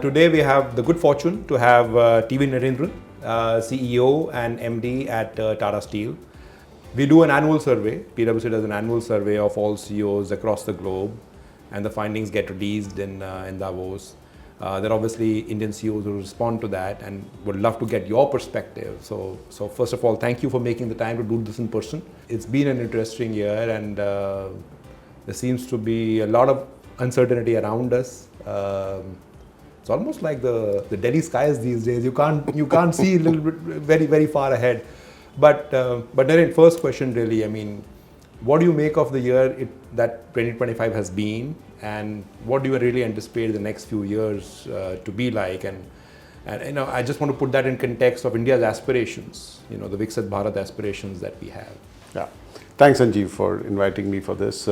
Today we have the good fortune to have TV Narendran, CEO and MD at Tata Steel. We do an annual survey. PwC does an annual survey of all CEOs across the globe, and the findings get released in Davos. There are obviously Indian CEOs who respond to that, and would love to get your perspective. So first of all, thank you for making the time to do this in person. It's been an interesting year, and there seems to be a lot of uncertainty around us. It's almost like the Delhi skies these days. You can't see a little bit very far ahead. But Naren, first question really, I mean, what do you make of the year that 2025 has been, and what do you really anticipate the next few years to be like? And you know, I just want to put that in context of India's aspirations, you know, the Viksit Bharat aspirations that we have. Yeah, thanks Sanjeev for inviting me for this.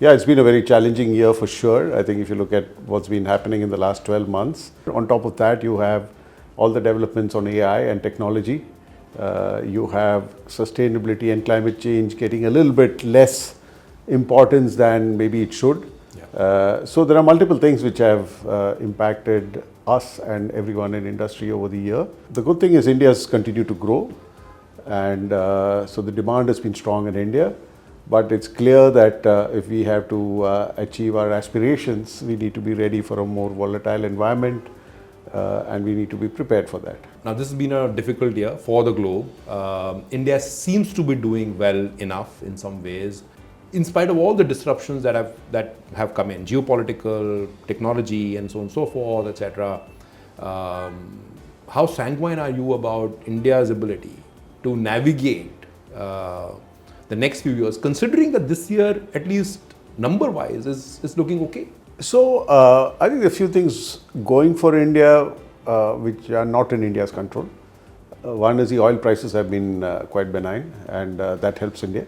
Yeah, it's been a very challenging year for sure. I think if you look at what's been happening in the last 12 months, on top of that you have all the developments on AI and technology. You have sustainability and climate change getting a little bit less importance than maybe it should. Yeah. So there are multiple things which have impacted us and everyone in industry over the year. The good thing is India's continued to grow, and so the demand has been strong in India. But it's clear that if we have to achieve our aspirations, we need to be ready for a more volatile environment, and we need to be prepared for that. Now, this has been a difficult year for the globe. India seems to be doing well enough in some ways, in spite of all the disruptions that have come in, geopolitical, technology, and so on and so forth, etc. How sanguine are you about India's ability to navigate the next few years, considering that this year, at least number-wise, is looking okay? So, I think there are a few things going for India which are not in India's control. One is the oil prices have been quite benign, and that helps India.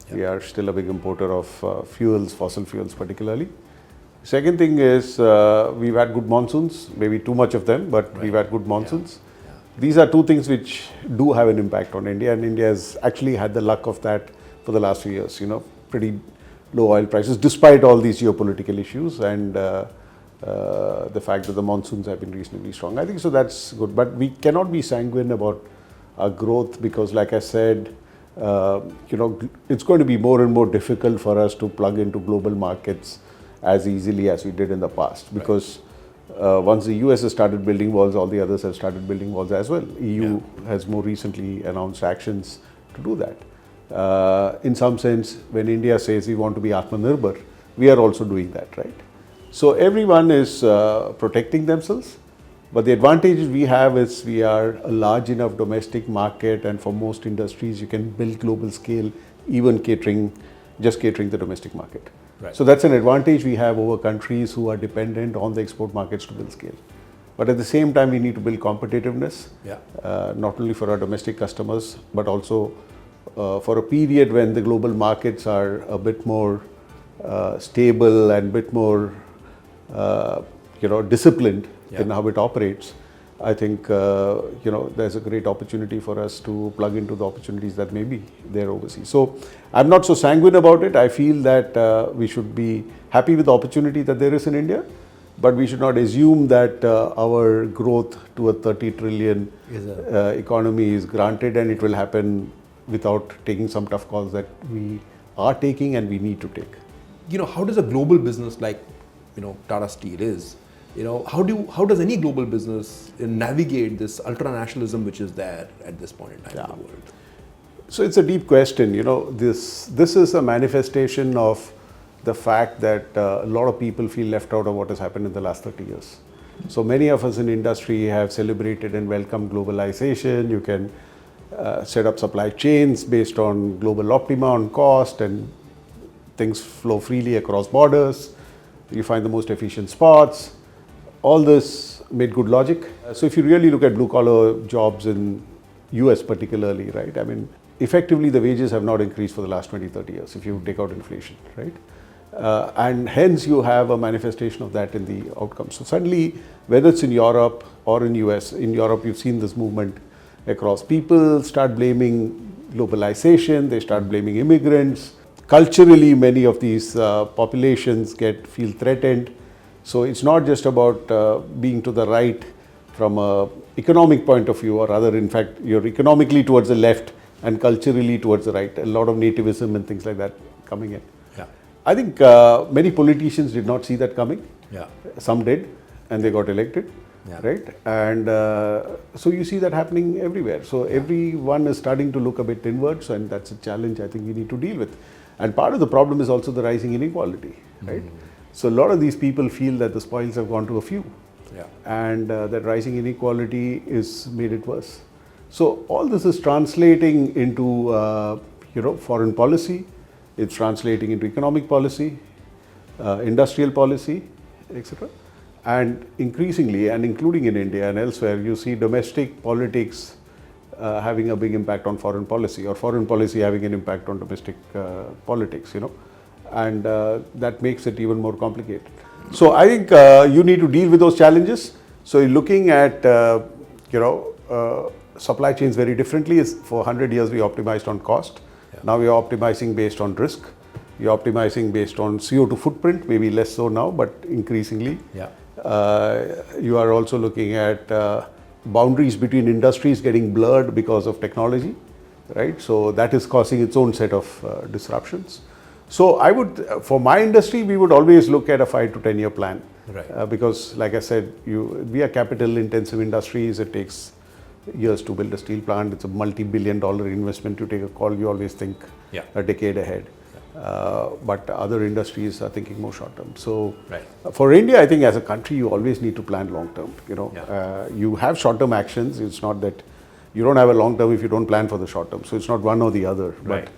Yeah. We are still a big importer of fuels, fossil fuels particularly. Second thing is we've had good monsoons, maybe too much of them, but right. We've had good monsoons. Yeah. Yeah. These are two things which do have an impact on India, and India has actually had the luck of that for the last few years, you know, pretty low oil prices despite all these geopolitical issues, and the fact that the monsoons have been reasonably strong. I think so that's good, but we cannot be sanguine about our growth because, like I said, you know, it's going to be more and more difficult for us to plug into global markets as easily as we did in the past, because once the US has started building walls, all the others have started building walls as well. EU has more recently announced actions to do that. In some sense, when India says we want to be Atmanirbhar, we are also doing that, right? So everyone is protecting themselves, but the advantage we have is we are a large enough domestic market, and for most industries you can build global scale, even just catering the domestic market. Right. So that's an advantage we have over countries who are dependent on the export markets to build scale. But at the same time, we need to build competitiveness, not only for our domestic customers, but also for a period when the global markets are a bit more stable and a bit more you know, disciplined in how it operates. I think you know, there's a great opportunity for us to plug into the opportunities that may be there overseas. So I'm not so sanguine about it. I feel that we should be happy with the opportunity that there is in India, but we should not assume that our growth to a 30 trillion economy is granted, and it will happen without taking some tough calls that we are taking and we need to take. You know, how does a global business like, you know, Tata Steel is, you know, how does any global business navigate this ultranationalism which is there at this point in time in the world? So it's a deep question. You know, this is a manifestation of the fact that a lot of people feel left out of what has happened in the last 30 years. So many of us in industry have celebrated and welcomed globalization. You can set up supply chains based on global optima on cost, and things flow freely across borders. You find the most efficient spots. All this made good logic. So if you really look at blue collar jobs in US particularly, right? I mean, effectively the wages have not increased for the last 20-30 years if you take out inflation, right? And hence you have a manifestation of that in the outcomes. So suddenly, whether it's in Europe or in US, in Europe you've seen this movement across. People start blaming globalization, they start blaming immigrants. Culturally, many of these populations feel threatened. So it's not just about being to the right from a economic point of view, or rather, in fact, you're economically towards the left and culturally towards the right. A lot of nativism and things like that coming in. Yeah. I think many politicians did not see that coming. Yeah. Some did, and they got elected. Yeah. Right? And so you see that happening everywhere. So everyone is starting to look a bit inwards, and that's a challenge I think we need to deal with. And part of the problem is also the rising inequality, right? So a lot of these people feel that the spoils have gone to a few. Yeah. And that rising inequality is made it worse. So all this is translating into foreign policy, it's translating into economic policy, industrial policy, etc. And increasingly, and including in India and elsewhere, you see domestic politics having a big impact on foreign policy, or foreign policy having an impact on domestic politics, and that makes it even more complicated. So I think you need to deal with those challenges. So you're looking at supply chains very differently. For 100 years we optimized on cost. Yeah. Now we are optimizing based on risk. You're optimizing based on CO2 footprint, maybe less so now, but increasingly. Yeah. You are also looking at boundaries between industries getting blurred because of technology, right? So that is causing its own set of disruptions. So I would, for my industry, we would always look at a 5 to 10 year plan, right? Because, like I said, we are capital-intensive industries. It takes years to build a steel plant. It's a multi-billion-dollar investment. To take a call, you always think a decade ahead. But other industries are thinking more short term. So for India, I think as a country, you always need to plan long term. You have short term actions. It's not that you don't have a long term if you don't plan for the short term. So it's not one or the other. But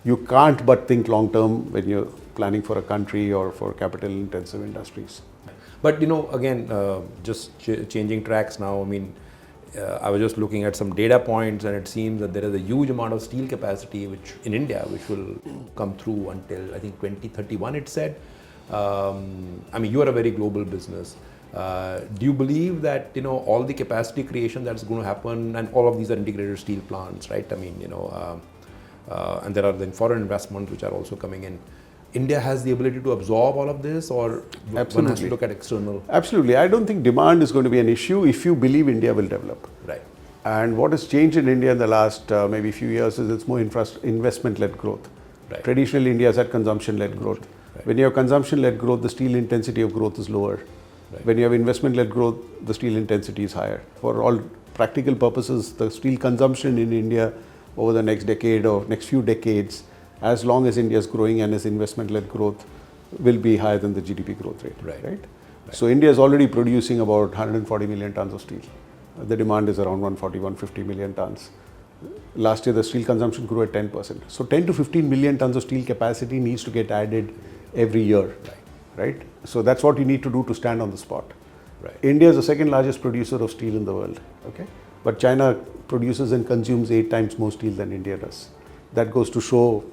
you can't but think long term when you're planning for a country or for capital intensive industries. But again, just changing tracks now. I mean, I was just looking at some data points, and it seems that there is a huge amount of steel capacity which in India which will come through until I think 2031 it said. I mean, you are a very global business. Do you believe that all the capacity creation that's going to happen, and all of these are integrated steel plants, right? I mean, and there are then foreign investments which are also coming in. India has the ability to absorb all of this, or one has to look at external? Absolutely. I don't think demand is going to be an issue if you believe India will develop. Right. And what has changed in India in the last maybe few years is it's more investment-led growth. Right. Traditionally, India has had consumption-led growth. Right. When you have consumption-led growth, the steel intensity of growth is lower. Right. When you have investment-led growth, the steel intensity is higher. For all practical purposes, the steel consumption in India over the next decade or next few decades, as long as India is growing and is investment-led growth, will be higher than the GDP growth rate. Right? So India is already producing about 140 million tons of steel. The demand is around 140, 150 million tons. Last year, the steel consumption grew at 10%. So 10 to 15 million tons of steel capacity needs to get added every year. Right? So that's what you need to do to stand on the spot. Right. India is the second largest producer of steel in the world. Okay? But China produces and consumes 8 times more steel than India does. That goes to show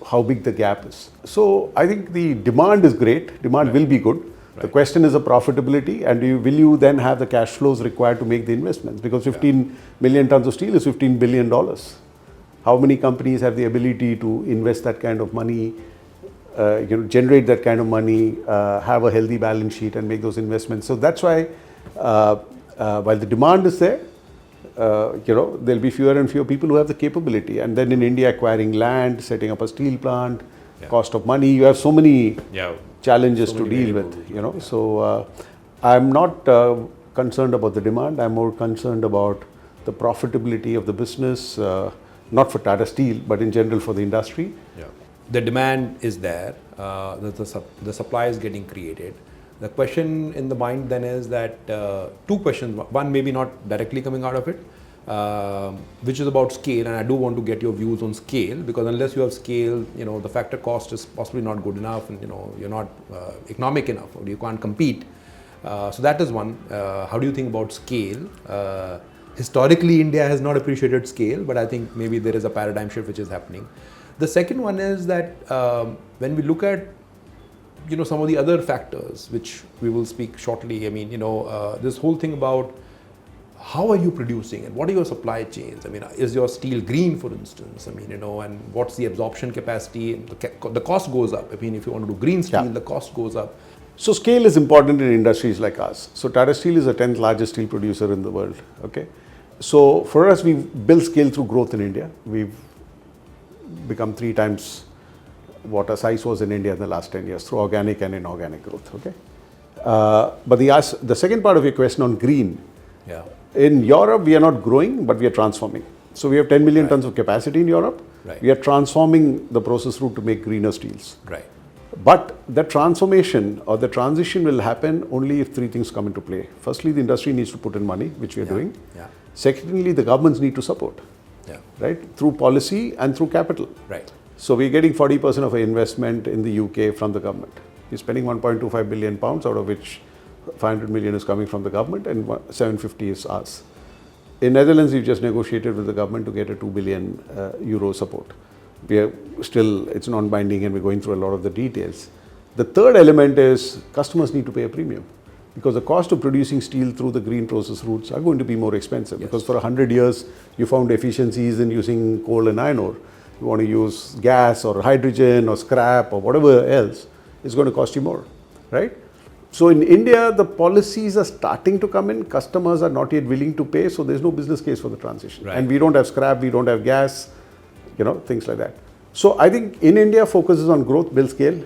how big the gap is. So I think the demand is great. Demand will be good. The question is the profitability, and will you then have the cash flows required to make the investments? Because 15 million tons of steel is $15 billion. How many companies have the ability to invest that kind of money, generate that kind of money, have a healthy balance sheet and make those investments? So that's why while the demand is there, there'll be fewer and fewer people who have the capability. And then in India, acquiring land, setting up a steel plant, cost of money, you have so many challenges to deal with, So I'm not concerned about the demand. I'm more concerned about the profitability of the business, not for Tata Steel, but in general for the industry. The demand is there, the supply is getting created. The question in the mind then is that two questions. One, maybe not directly coming out of it, which is about scale, and I do want to get your views on scale, because unless you have scale, the factor cost is possibly not good enough, and you're not economic enough, or you can't compete. So that is one. How do you think about scale? Historically, India has not appreciated scale, but I think maybe there is a paradigm shift which is happening. The second one is that when we look at some of the other factors, which we will speak shortly. I mean, this whole thing about how are you producing and what are your supply chains? I mean, is your steel green, for instance? I mean, and what's the absorption capacity? The cost goes up. I mean, if you want to do green steel, the cost goes up. So scale is important in industries like ours. So Tata Steel is the 10th largest steel producer in the world. Okay, so for us, we've built scale through growth in India. We've become 3 times what our size was in India in the last 10 years through organic and inorganic growth. Okay, but the second part of your question on green. Yeah. In Europe, we are not growing, but we are transforming. So we have 10 million tons of capacity in Europe. Right. We are transforming the process route to make greener steels. Right. But the transformation or the transition will happen only if 3 things come into play. Firstly, the industry needs to put in money, which we are doing. Yeah. Secondly, the governments need to support, right, through policy and through capital. Right. So we're getting 40% of our investment in the UK from the government. We're spending 1.25 billion pounds, out of which 500 million is coming from the government and 750 is ours. In Netherlands, we've just negotiated with the government to get a 2 billion euro support. We are still, it's non-binding and we're going through a lot of the details. The third element is customers need to pay a premium because the cost of producing steel through the green process routes are going to be more expensive because for 100 years you found efficiencies in using coal and iron ore. You want to use gas or hydrogen or scrap or whatever else, it's going to cost you more, right? So in India, the policies are starting to come in. Customers are not yet willing to pay, so there's no business case for the transition. Right. And we don't have scrap, we don't have gas, things like that. So I think in India, focuses on growth, build scale.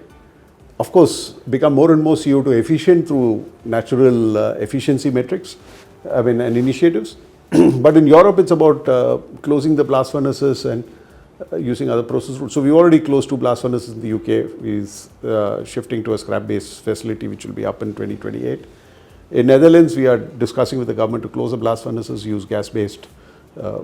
Of course, become more and more CO2 efficient through natural efficiency metrics, and initiatives. But in Europe, it's about closing the blast furnaces and using other process routes. So we already closed 2 blast furnaces in the UK. We're shifting to a scrap-based facility which will be up in 2028. In Netherlands, we are discussing with the government to close the blast furnaces, use gas-based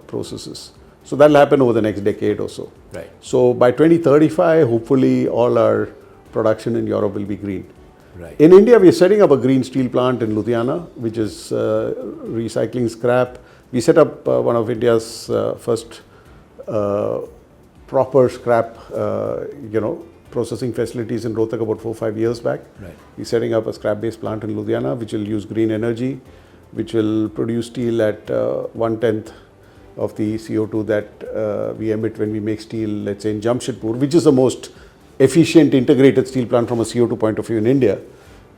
processes. So that will happen over the next decade or so. Right. So by 2035, hopefully all our production in Europe will be green. Right. In India, we are setting up a green steel plant in Ludhiana, which is recycling scrap. We set up one of India's first proper scrap, processing facilities in Rohtak about 4-5 years back. Right. We're setting up a scrap-based plant in Ludhiana, which will use green energy, which will produce steel at 1/10 of the CO2 that we emit when we make steel, let's say in Jamshedpur, which is the most efficient integrated steel plant from a CO2 point of view in India.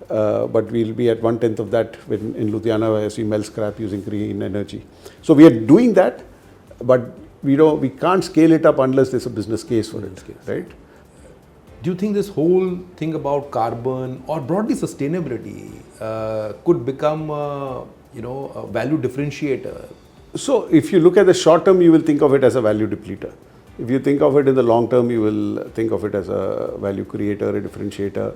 But we'll be at 1/10 of that in Ludhiana as we melt scrap using green energy. So we are doing that, but we can't scale it up unless there's a business case for it, right? Do you think this whole thing about carbon or broadly sustainability could become a value differentiator? So if you look at the short term, you will think of it as a value depleter. If you think of it in the long term, you will think of it as a value creator, a differentiator.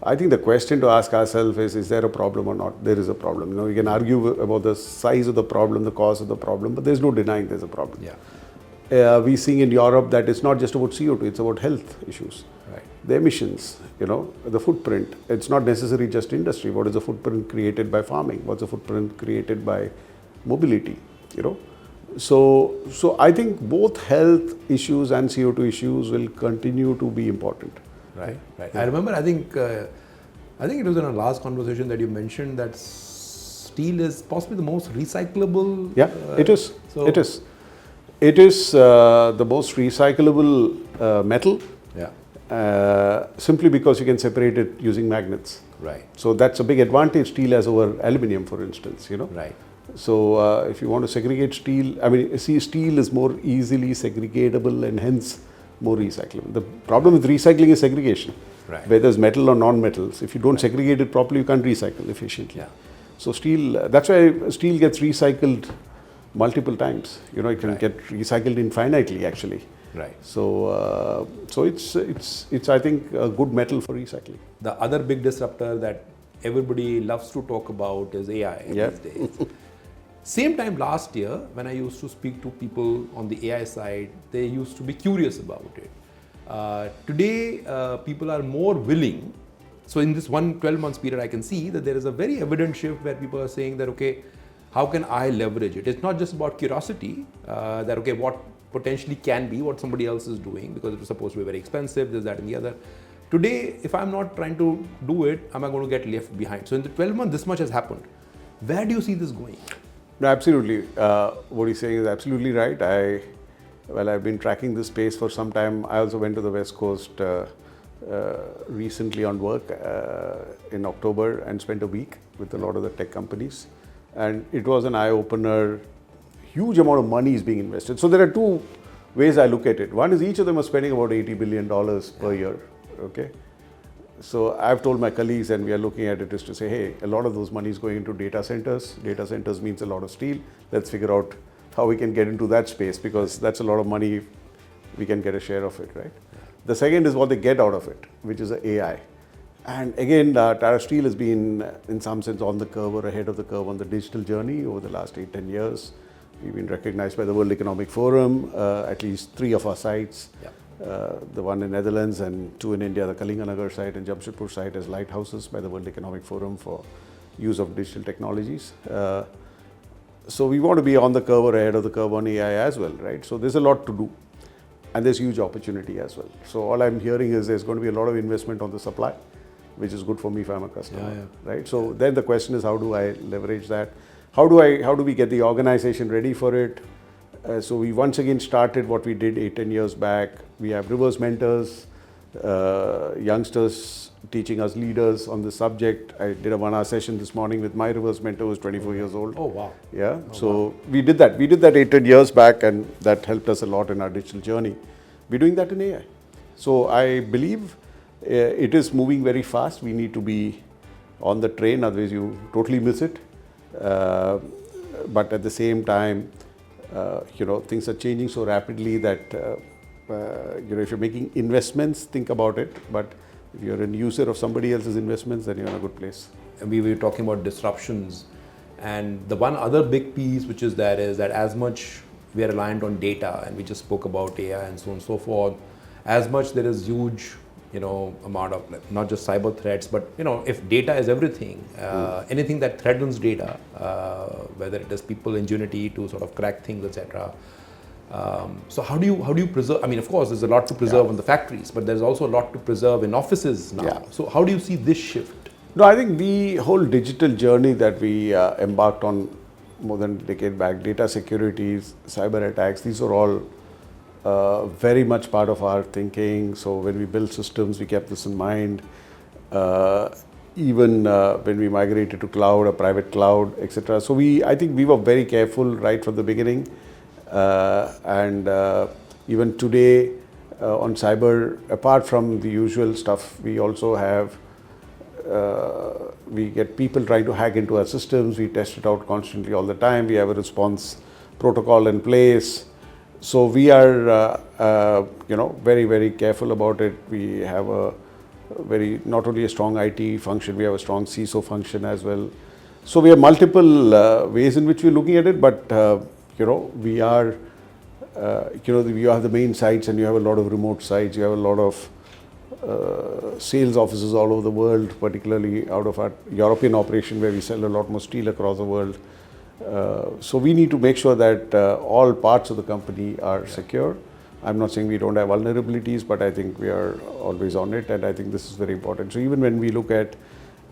I think the question to ask ourselves is there a problem or not? There is a problem. We can argue about the size of the problem, the cause of the problem, but there's no denying there's a problem. Yeah. We're seeing in Europe that it's not just about CO2, it's about health issues. Right. The emissions, the footprint. It's not necessarily just industry. What is the footprint created by farming? What's the footprint created by mobility? So I think both health issues and CO2 issues will continue to be important. Right. I remember, I think it was in our last conversation that you mentioned that steel is possibly the most recyclable. Yeah, it is. It is. It is the most recyclable metal. Yeah. Simply because you can separate it using magnets. Right. So that's a big advantage steel has over aluminium, for instance. Right. So if you want to segregate steel, steel is more easily segregatable and hence more recyclable. The problem with recycling is segregation. Right. Whether it's metal or non-metals. If you don't segregate it properly, you can't recycle efficiently. Yeah. So steel, that's why steel gets recycled multiple times. It can get recycled infinitely actually. Right. So it's I think a good metal for recycling. The other big disruptor that everybody loves to talk about is AI these days. Same time last year, when I used to speak to people on the AI side, they used to be curious about it. Today, people are more willing. So in this 12 months period, I can see that there is a very evident shift where people are saying that, okay, how can I leverage it? It's not just about curiosity, that, okay, what potentially can be what somebody else is doing because it was supposed to be very expensive, this, that, and the other. Today, if I'm not trying to do it, am I going to get left behind? So in the 12 months, this much has happened. Where do you see this going? No, absolutely. What he's saying is absolutely right. I've been tracking this space for some time. I also went to the West Coast recently on work in October and spent a week with a lot of the tech companies. And it was an eye-opener. Huge amount of money is being invested. So there are two ways I look at it. One is each of them are spending about $80 billion per year. Okay. So I've told my colleagues, and we are looking at it, is to say, hey, a lot of those money is going into data centers. Data centers means a lot of steel. Let's figure out how we can get into that space, because that's a lot of money. We can get a share of it, right? The second is what they get out of it, which is AI. And again, Tata Steel has been, in some sense, on the curve or ahead of the curve on the digital journey over the last 8-10 years. We've been recognized by the World Economic Forum, at least 3 of our sites. Yeah. The one in Netherlands and 2 in India, the Kalinganagar site and Jamshedpur site, as lighthouses by the World Economic Forum for use of digital technologies. So we want to be on the curve or ahead of the curve on AI as well, right? So there's a lot to do, and there's huge opportunity as well. So all I'm hearing is there's going to be a lot of investment on the supply, which is good for me if I'm a customer, right? So then the question is, how do I leverage that? How do we get the organization ready for it? So we once again started what we did 8-10 years back. We have reverse mentors, youngsters teaching us leaders on the subject. I did a 1-hour session this morning with my reverse mentor, who's 24 years old. Oh, wow. Yeah. So we did that. We did that 8-10 years back, and that helped us a lot in our digital journey. We're doing that in AI. So I believe it is moving very fast. We need to be on the train, otherwise you totally miss it. But at the same time, things are changing so rapidly that, if you're making investments, think about it. But if you're a user of somebody else's investments, then you're in a good place. And we were talking about disruptions. And the one other big piece which is there is that as much we are reliant on data, and we just spoke about AI and so on and so forth, as much there is huge amount of not just cyber threats, but if data is everything, anything that threatens data, whether it is people ingenuity to sort of crack things, etc. So how do you preserve? I mean, of course, there's a lot to preserve in the factories, but there's also a lot to preserve in offices now. Yeah. So how do you see this shift? No, I think the whole digital journey that we embarked on more than a decade back, data security, cyber attacks, these are all very much part of our thinking. So when we build systems, we kept this in mind. Even when we migrated to cloud, a private cloud, etc. So I think we were very careful right from the beginning. And even today on cyber, apart from the usual stuff, we also have, we get people trying to hack into our systems. We test it out constantly all the time. We have a response protocol in place. So we are, very, very careful about it. We have not only a strong IT function, we have a strong CISO function as well. So we have multiple ways in which we're looking at it, but, we are, you have the main sites and you have a lot of remote sites. You have a lot of sales offices all over the world, particularly out of our European operation where we sell a lot more steel across the world. So we need to make sure that all parts of the company are secure. I'm not saying we don't have vulnerabilities, but I think we are always on it, and I think this is very important. So even when we look at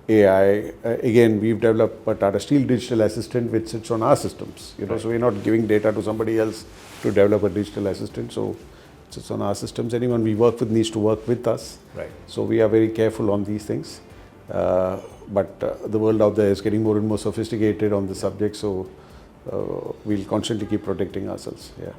AI, again, we've developed a Tata Steel digital assistant which sits on our systems. So we're not giving data to somebody else to develop a digital assistant. So it sits on our systems. Anyone we work with needs to work with us. Right. So we are very careful on these things. But the world out there is getting more and more sophisticated on the subject, so we'll constantly keep protecting ourselves. Yeah.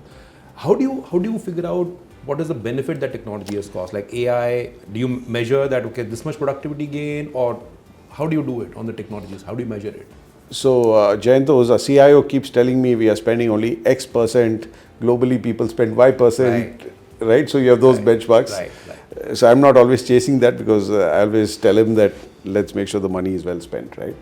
How do you figure out what is the benefit that technology has caused? Like AI, do you measure that, okay, this much productivity gain, or how do you do it on the technologies? How do you measure it? So Jayanto, our CIO keeps telling me we are spending only X%. Globally, people spend Y%, right? So you have those benchmarks. Right. So I'm not always chasing that, because I always tell him that let's make sure the money is well spent, right?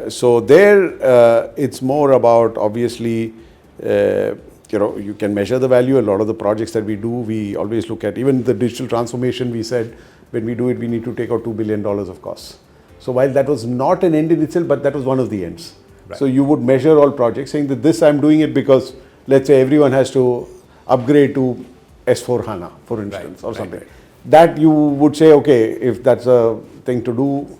So there, it's more about, obviously, you can measure the value. A lot of the projects that we do, we always look at, even the digital transformation, we said, when we do it, we need to take out $2 billion of costs. So while that was not an end in itself, but that was one of the ends. Right. So you would measure all projects, saying that this I'm doing it because, let's say, everyone has to upgrade to S4 HANA, for instance, or something. Right. That you would say, okay, if that's a thing to do,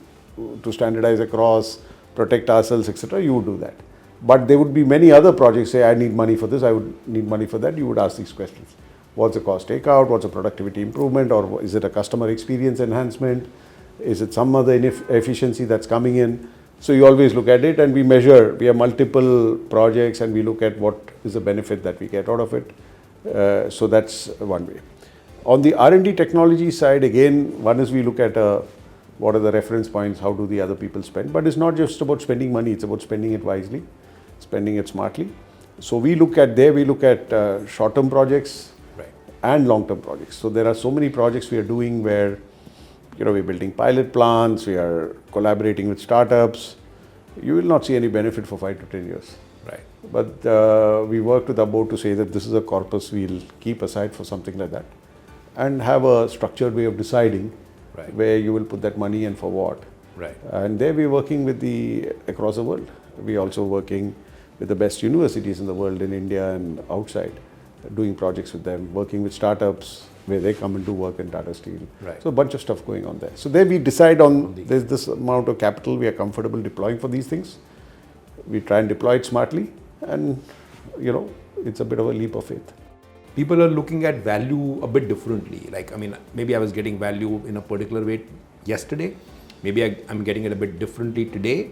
to standardize across, protect ourselves, etc., you would do that. But there would be many other projects, say, I need money for this, I would need money for that, you would ask these questions. What's the cost takeout? What's the productivity improvement? Or is it a customer experience enhancement? Is it some other efficiency that's coming in? So you always look at it, and we measure. We have multiple projects, and we look at what is the benefit that we get out of it. So that's one way. On the R&D technology side, again, one is we look at what are the reference points, how do the other people spend. But it's not just about spending money, it's about spending it wisely, spending it smartly. So we look at short-term projects and long-term projects. So there are so many projects we are doing where we're building pilot plants, we are collaborating with startups. You will not see any benefit for 5 to 10 years. Right. But we worked with our board to say that this is a corpus we'll keep aside for something like that, and have a structured way of deciding where you will put that money and for what. Right. And there we're working with across the world. We're also working with the best universities in the world, in India and outside, doing projects with them, working with startups where they come and do work in Tata Steel. Right. So a bunch of stuff going on there. So there we decide on there's this amount of capital we are comfortable deploying for these things. We try and deploy it smartly, and it's a bit of a leap of faith. People are looking at value a bit differently. Maybe I was getting value in a particular way yesterday. Maybe I'm getting it a bit differently today.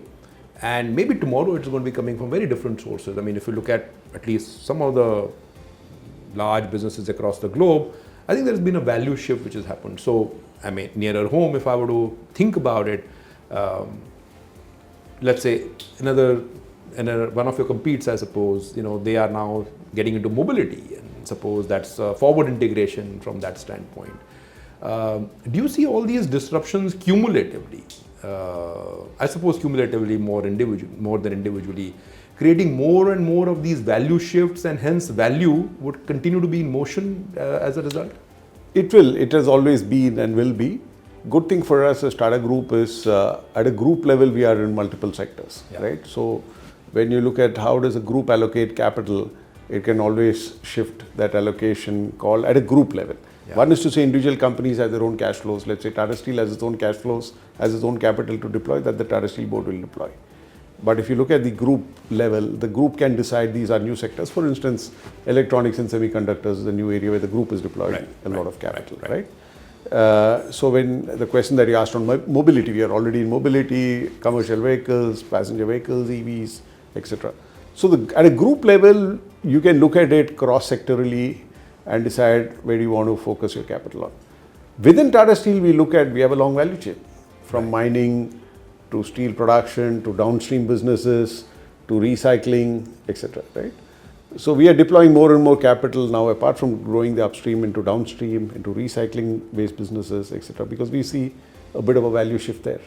And maybe tomorrow it's going to be coming from very different sources. If you look at least some of the large businesses across the globe, I think there's been a value shift which has happened. So, nearer home, if I were to think about it, let's say one of your competes, I suppose, they are now getting into mobility, and suppose that's forward integration from that standpoint. Do you see all these disruptions cumulatively? I suppose cumulatively more than individually, creating more and more of these value shifts, and hence value would continue to be in motion as a result? It will. It has always been and will be. Good thing for us as Tata Group is at a group level we are in multiple sectors, right? So when you look at how does a group allocate capital, it can always shift that allocation call at a group level. Yeah. One is to say individual companies have their own cash flows. Let's say Tata Steel has its own cash flows, has its own capital to deploy, that the Tata Steel board will deploy. But if you look at the group level, the group can decide these are new sectors. For instance, electronics and semiconductors is a new area where the group is deploying a lot of capital, right? So when the question that you asked on mobility, we are already in mobility, commercial vehicles, passenger vehicles, EVs, etc. So at a group level, you can look at it cross-sectorally and decide where you want to focus your capital on. Within Tata Steel, we have a long value chain, from mining to steel production, to downstream businesses, to recycling, etc. Right? So we are deploying more and more capital now, apart from growing the upstream, into downstream, into recycling-based businesses, etc. Because we see a bit of a value shift there.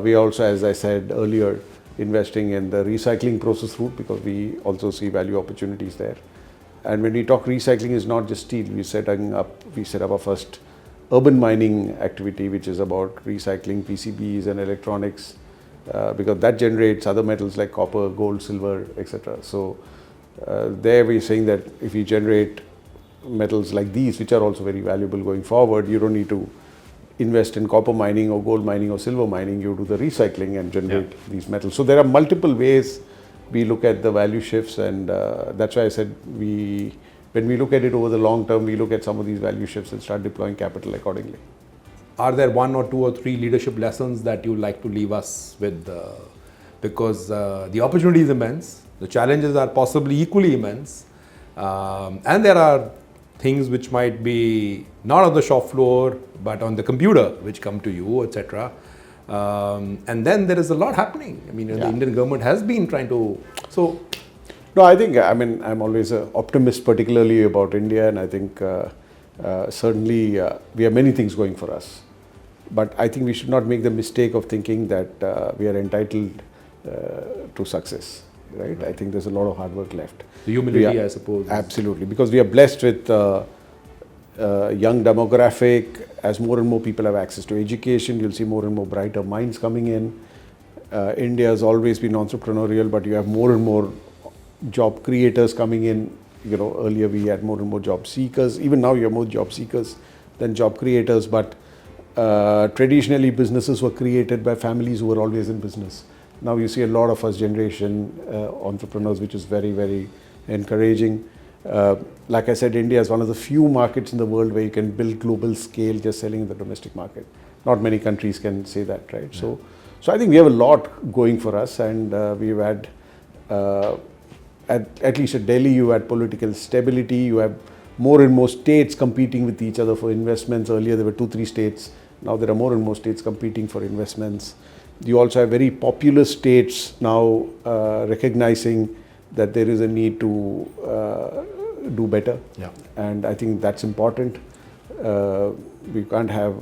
We also, as I said earlier, investing in the recycling process route, because we also see value opportunities there. And when we talk recycling, it's not just steel. We set up our first urban mining activity, which is about recycling PCBs and electronics, because that generates other metals like copper, gold, silver, etc. So there we're saying that if you generate metals like these, which are also very valuable going forward, you don't need to invest in copper mining or gold mining or silver mining. You do the recycling and generate these metals. So there are multiple ways we look at the value shifts, and that's why I said when we look at it over the long term, we look at some of these value shifts and start deploying capital accordingly. Are there 1 or 2 or 3 leadership lessons that you like to leave us with? Because the opportunity is immense, the challenges are possibly equally immense, and there are things which might be not on the shop floor but on the computer which come to you, etc. And then there is a lot happening. The Indian government has been trying to. No, I think, I'm always an optimist, particularly about India, and I think certainly we have many things going for us. But I think we should not make the mistake of thinking that we are entitled to success, right? I think there's a lot of hard work left. The humility, I suppose. Absolutely, because we are blessed with young demographic. As more and more people have access to education, you'll see more and more brighter minds coming in. India has always been entrepreneurial, but you have more and more job creators coming in. Earlier we had more and more job seekers. Even now you have more job seekers than job creators. But traditionally businesses were created by families who were always in business. Now you see a lot of first generation entrepreneurs, which is very, very encouraging. Like I said, India is one of the few markets in the world where you can build global scale just selling in the domestic market. Not many countries can say that, right? Yeah. So I think we have a lot going for us, and we've had, at least at Delhi, you had political stability, you have more and more states competing with each other for investments. Earlier there were 2-3 states, now there are more and more states competing for investments. You also have very populous states now recognizing that there is a need to do better. Yeah. And I think that's important. We can't have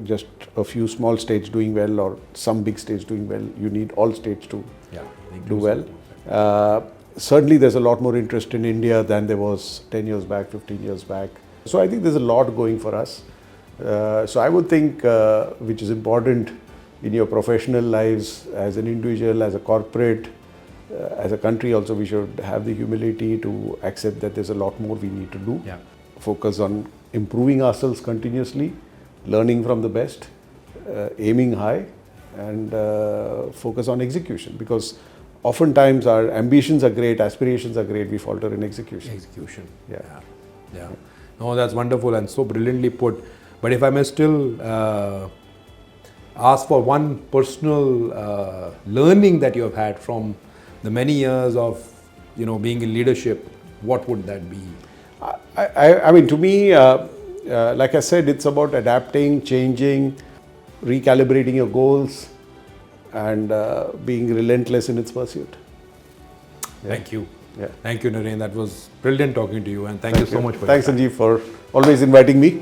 just a few small states doing well or some big states doing well. You need all states to do well. Certainly there's a lot more interest in India than there was 10 years back, 15 years back. So I think there's a lot going for us. So I would think which is important in your professional lives, as an individual, as a corporate, as a country also, we should have the humility to accept that there's a lot more we need to do. Yeah. Focus on improving ourselves continuously, learning from the best, aiming high, and focus on execution, because oftentimes our ambitions are great, aspirations are great, we falter in execution. Yeah. No, that's wonderful and so brilliantly put. But if I may still ask for one personal learning that you have had from the many years of being in leadership, what would that be? I mean, to me, like I said, it's about adapting, changing, recalibrating your goals, and being relentless in its pursuit. Yeah. Thank you. Yeah. Thank you, Narendran. That was brilliant talking to you, and thank you so much for Thanks, Sanjeev, for always inviting me.